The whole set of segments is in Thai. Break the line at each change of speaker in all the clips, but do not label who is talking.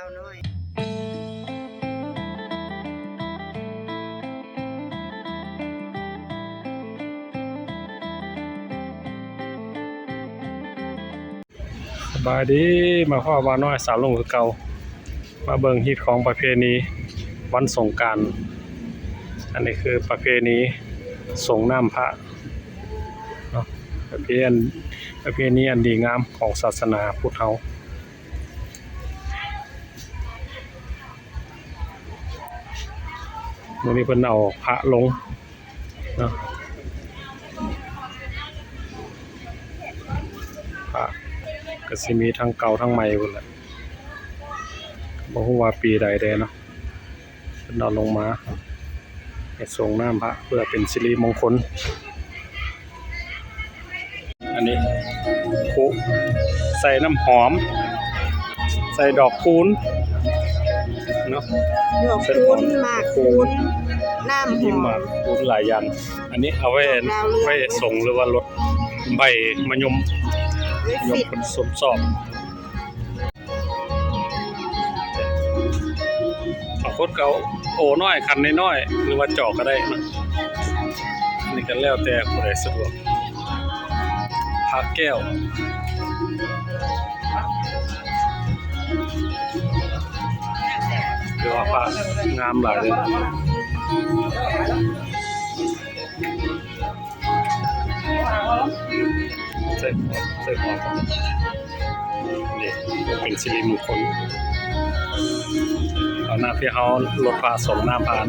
าวน้อย
สบายดีมาพ่อวาน้อยสาวลงคือเก่ามาเบิ่งฮิตของประเพณีวันสงกรานต์อันนี้คือประเพณีส่งน้ำพระเนาะประเพณีอันดีงามของศาสนาพุทธเฮามื้อนี้เพิ่นเอาพระลงเนาะพระก็สิมีทั้งเก่าทั้งใหม่พุ่นแหละบ่ฮู้ว่าปีใดแดเนาะเพิ่นเอาลงมาให้ส่งน้ำพระเพื่อเป็นสิริมงคลอันนี้คุใส่น้ำหอมใส่ดอกคูณเนาะ
ดอกคูณหมากคูณน้ำห
ที่
อ
มาม คูณหลายยันอันนี้เอาไว้ส่งหรือว่ารถใบมะยม
ไว้
ยม
ฟิต
คนสมสอบบางคนก็โอ้น้อยคันน้อยๆหรือว่าจอกก็ได้นะอันนี้ก็แล้วแต่ผู้ใดสะดวกพระแก้วหรือว่าพระงามหลายเลยใส่หัวนี่เป็นสิริมงคลเอาหน้าที่เขาลดพระส่งหน้าพาน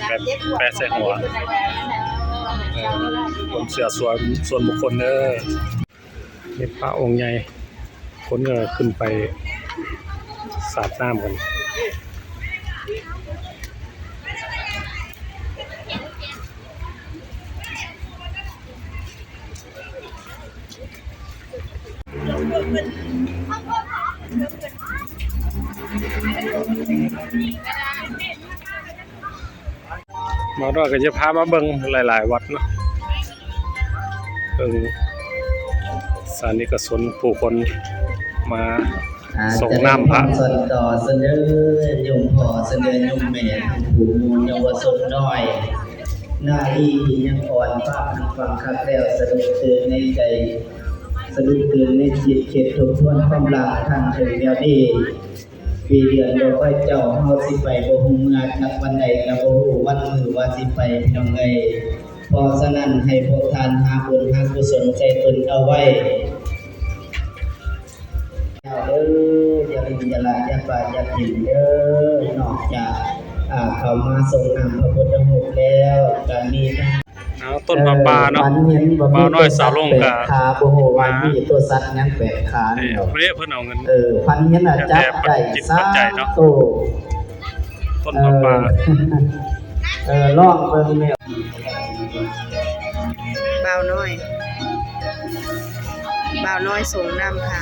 แบบแปะใส่หัวคนเสือส่วนบุคคลเด้อนี่พระองค์ใหญ่คนก็ขึ้นไปสาดน้ำกันมาด้วยก็จะพามาเบิ่งหลายๆวัดเนาะเบิ่งสานิกชนผู้คนมาส่งน้ำพระ
ส่วนต่อเสนอยมพ่อเสนอยมแม่ผู้มูลเยาวชนน้อยนาลียังอ่อนภาพฟังคักแล้วสะดุดตื่นในใจสะดุดตื่นในจิตเขตทบทวนความหลังท่านถึงแนวนี้ปีเดือนบ่ค่อยเจ้าเฮาสิไปบ่ฮู้เมื่อนักวันใดก็บ่ฮู้วันมื้อว่าสิไปพี่น้องเอ้ยเพราะฉะนั้นให้พวกท่านหาบุญหากุศลใจตนเอาไว้อย่าลืมอย่าละอย่าปาอย่าถิ่นเด้อนอกจากเข้ามาส่งน้ำพระพุทธรูปแล้วก็มี
ต้นปลาปลาเนาะปลาน้อยสาวลงกับ
ขาบ่ฮู้ว่ามีตัวสัตว์หยังแปลกขาเนาะ
เพิ่นเอาเงิน
พันเห็นจับได้3โต
ต้นปลาปลา
ลองเบิ่งแม่
บ่าวน้อยส่งน้ำค่ะ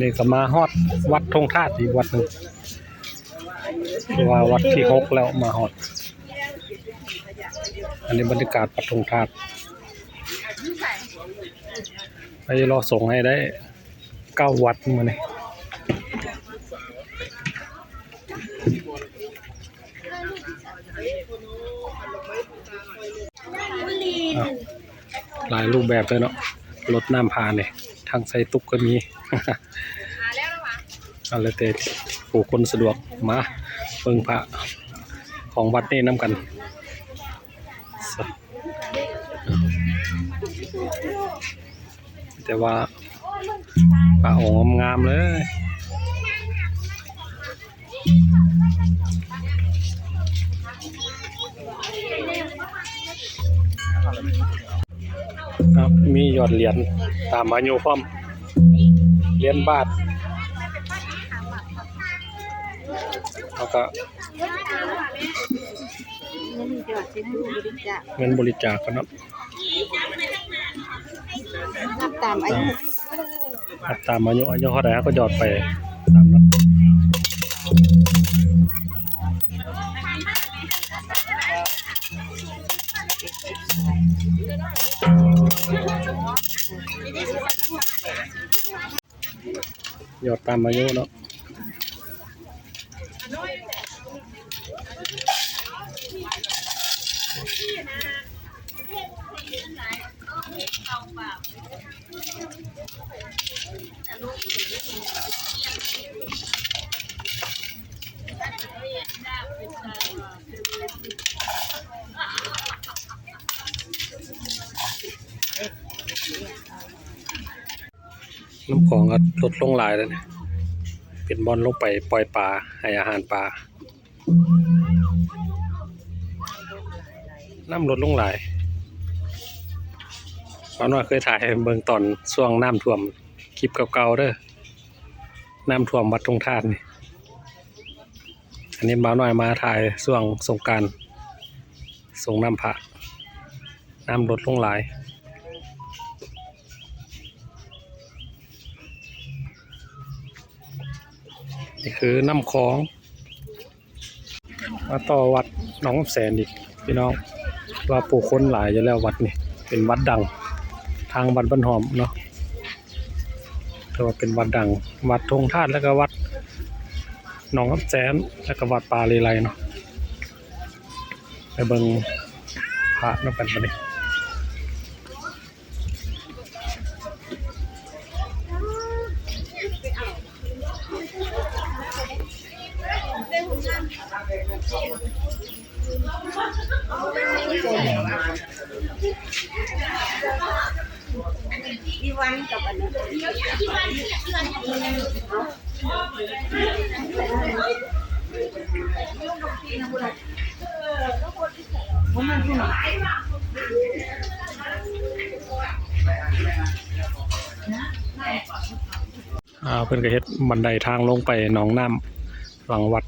นี่ก็มาฮอดวัดธงธาตุอีกวัดหนึ่งคือว่าวัดที่6แล้วมาฮอดอันนี้บรรยากาศวัดธงธาตุไปรอส่งให้ได้9วัดมื้อนี้หลายรูปแบบเลยเนาะรถน้ำพาเนี่ยทางใส่ตุกก็มีอะไรเตะผู้คนสะดวกมาเบิ่งพระของวัดนี่น้ำกันแต่ว่าพระองค์งามเลยครับมียอดเหรียญตามอายุพร้อมเหรียญบาทแล้วก็เงินบริจาคกันเนาะ
นับตามอายุ
ตามอายุเท่าไหร่ก็หยอดไปตามนั้น ยอดตามอายุเนาะน้ำของก็ลดลงหลายแล้วเนี่ยเป็นบอลลงไปปล่อยปลาให้อาหารปลาน้ำลดลงหลายตอนว่าเคยถ่ายให้เบิ่งตอนช่วงน้ำท่วมคลิปเก่าๆเด้อน้ำท่วมวัดทงธาตุนี่อันนี้บ่าวน้อยมาถ่ายช่วงสงกรานต์ส่งน้ำพระน้ำลดลงหลายนี่คือน้ำคลองมาต่อวัดหนองแสนอีกพี่น้องว่าผู้คนหลายอยู่แล้ววัดนี่เป็นวัดดังทางวัดบ้านหอมเนาะแต่ว่าเป็นวัดดังวัดทงธาตุแล้วก็วัดหนองแสนแล้วก็วัดป่าเลไลเนาะไปเบิ่งพระนับกันปะนี่
อีวันกับอันนั้น
เพิ่นก็เฮ็ดบันไดทางลงไปหนองน้ำหลังวั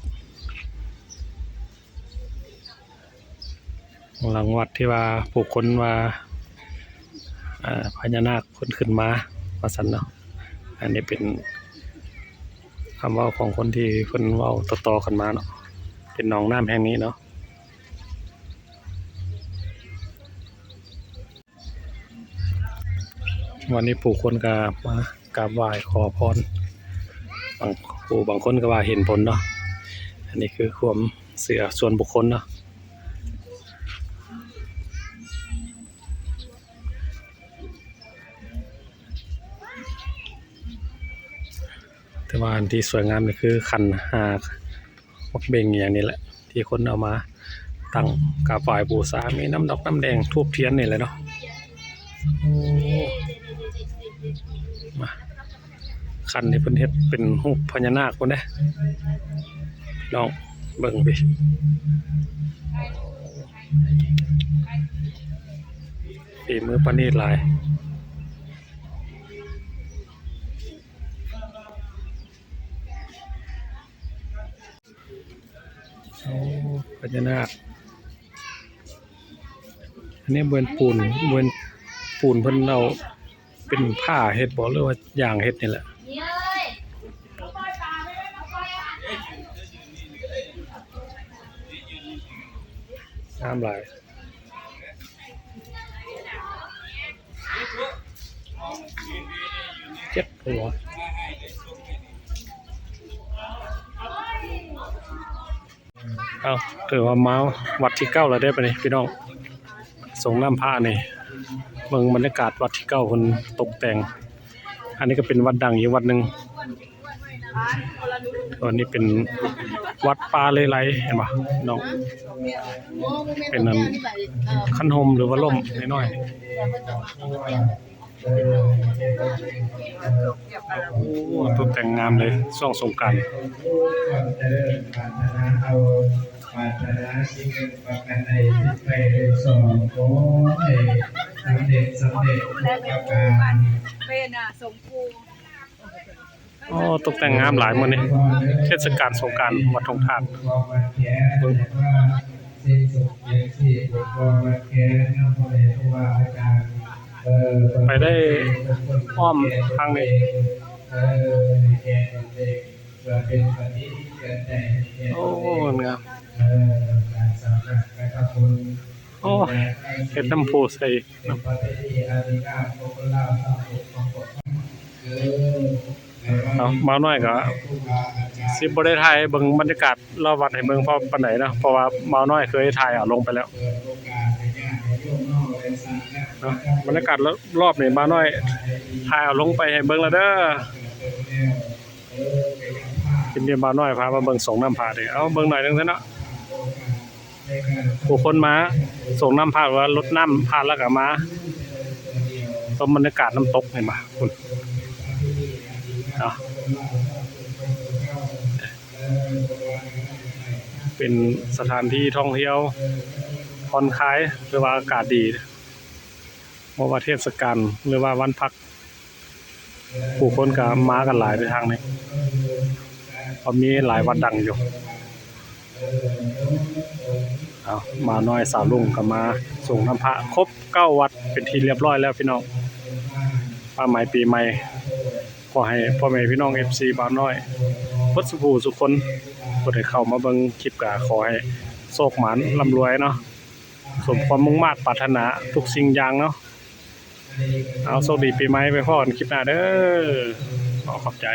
ดที่ว่าผู้คนว่าพญานาคคนขึ้นมาว่าซั่นเนาะอันนี้เป็นคำเว้าของคนที่เพิ่นเว้าต่อๆกันมาเนาะเป็นหนองน้ำแห่งนี้เนาะวันนี้ผู้คนก็มากราบไหว้ขอพรบางคนก็ว่าเห็นผลเนาะอันนี้คือความเชื่อส่วนบุคคลเนาะแต่ว่าอันที่สวยงามนี่คือขันหากมักเบ่งอย่างนี้แหละที่คนเอามาตั้งกราบไหว้บูชามีน้ำดอกน้ำแดงธูปเทียนนี่แหละเนาะมาขันนี่เพิ่นเฮ็ดเป็นรูปพญานาคพุ่นเด้น้องเบิ่งพี่ฝีมือประณีตหลายพญานาคอันนี้เบิ่นปูนเพิ่นเอาเป็นผ้าเฮ็ดบ่หรือว่าย่างเฮ็ดนี่แหละงามหลายเจ็บหัวเอาถือว่ามาวัดที่9แล้วได้ปะนี่พี่น้องส่งน้ำพระนี่เมืองบรรยากาศวัดที่9คนตกแต่งอันนี้ก็เป็นวัดดังอีกวัดหนึ่งตัวนี้เป็นวัดป่าเลไลเห็นปะน้องเป็นนั้นขั้นโฮมหรือว่าล่มน้อยๆโอ้ตกแต่งงามเลยช่วงสงกรานต์
ปรารถนาสิ่งหนึ่งประการใดที่ไปสอนขอให้สำเร็จทุกประการ
เป็นสมภู
โอ้ตกแต่งงามหลายมื้อนี้เทศกาลสงกรานต์วัดทงธาตุไปได้อ้อมทางนี้โอ้งามโอ้เฮ็ดน้ำพุใส่ เอามาน้อยก็สิบ่ได้ถ่ายเบิ่งบรรยากาศรอบวัดให้เบิ่งพอปานใดเนาะเพราะว่ามาน้อยเคยถ่ายเอาลงไปแล้วเนาะบรรยากาศรอบนี้มาน้อยถ่ายเอาลงไปให้เบิ่งแล้วเด้อทีนี้มาน้อยพามาเบิ่งส่งน้ำพาดิเอาเบิ่งหน่อยนึงซะเนาะผู้คนมาส่งน้ำพาว่ารถน้ำพาแล้วก็มาชมบรรยากาศน้ำตกเห็นบ่คุณเนาะเป็นสถานที่ท่องเที่ยวผ่อนคลายหรือว่าอากาศดีบ่ว่าเทศกาลหรือว่าวันพักผู้คนก็มากันหลายในทางนี้เพราะมีหลายวัดดังอยู่เอามาน้อยสาวลุงก็มาส่งน้ำพระครบ9วัดเป็นที่เรียบร้อยแล้วพี่น้องป้าใหม่ปีใหม่ขอให้พ่อแม่พี่น้อง FC บ้านน้อยเบิดสุขสุขคนบ่ได้เข้ามาเบิ่งคลิปก็ขอให้โชคหมานร่ำรวยเนาะสมความมุ่งมา่ปรารถนาทุกสิ่งอย่างเนาะเอาโชคดีปีใหม่ไปพ้อกันคลิปหน้าเด้อขอบใจ